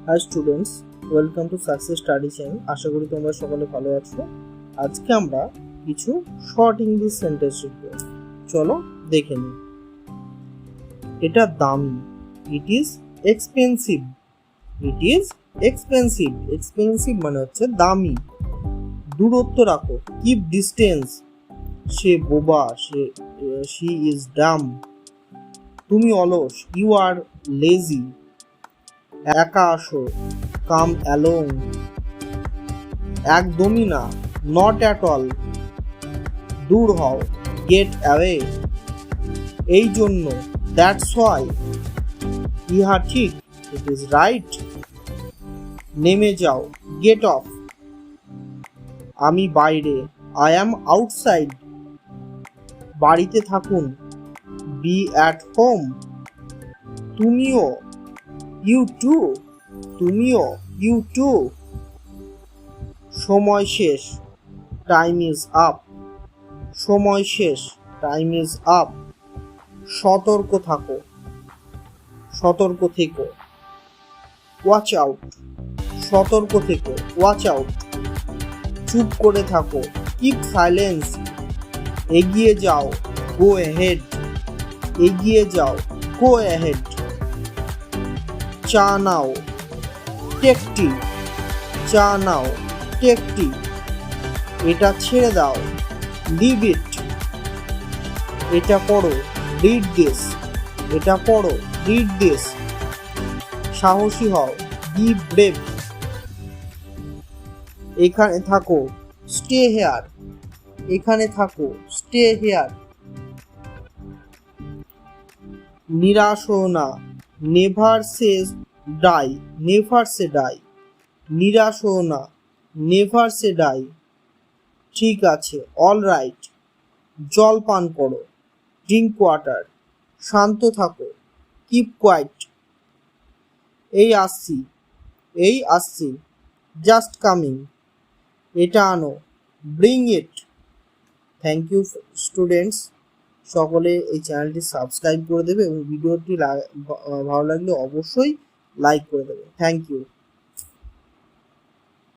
High students, welcome to success study channel. আশা করি তোমরা সকলে ভালো আছো। আজকে আমরা কিছু শর্ট ইংলিশ সেন্টেন্স শিখব। চলো দেখে নিই। এটা দামি, it is expensive. It is expensive. Expensive মানে হচ্ছে দামি। দূরত্ব রাখো, কিপ ডিস্টেন্স। সে বোবা, শি ইজ ডাম। তুমি অলস, ইউ আর লেজি। একা আসো, কাম অ্যালোং। একদমই না, নট অ্যাট অল। দূর হও, গেট অ্যাওয়ে। এই জন্য, দ্যাটস হোয়াই। ইহা ঠিক, ইট ইজ রাইট। নেমে যাও, গেট অফ। আমি বাইরে, আই অ্যাম আউটসাইড। বাড়িতে থাকুন, বি অ্যাট হোম। তুমিও, ইউ টু। তুমিও, ইউ টু। সময় শেষ, টাইম ইজ আপ। সময় শেষ, টাইম ইজ আপ। সতর্ক থাকো, সতর্ক থেকো। ওয়াচ আউট, সতর্ক থেকো, ওয়াচ আউট। চুপ করে থাকো, কিপ সাইলেন্স। এগিয়ে যাও, গো অ্যাহেড। এগিয়ে যাও, গো অ্যাহেড। চা নাও, টেক টি। চা নাও, টেক টি। এটা ছেড়ে দাও, লিভ ইট। এটা পড়ো, রিড দিস। এটা পড়ো, রিড দিস। সাহসী হও, বি ব্রেভ। এখানে থাকো, স্টে হেয়ার। এখানে থাকো, স্টে হেয়ার। নিরাশ হও না, নেভার সে ডাই। নেভার সে ডাই। নিরাশ হও না, নেভার সে ডাই। ঠিক আছে, অল রাইট। জল পান করো, ড্রিঙ্ক ওয়াটার। শান্ত থাকো, কিপ কোয়াইট। এই আসছি, এই আসছি। Just coming. এটা আনো, bring it. Thank you students. সকলে এই চ্যানেলটি সাবস্ক্রাইব করে দেবে এবং ভিডিওটি ভালো লাগলে অবশ্যই লাইক করে দেবে। Thank you.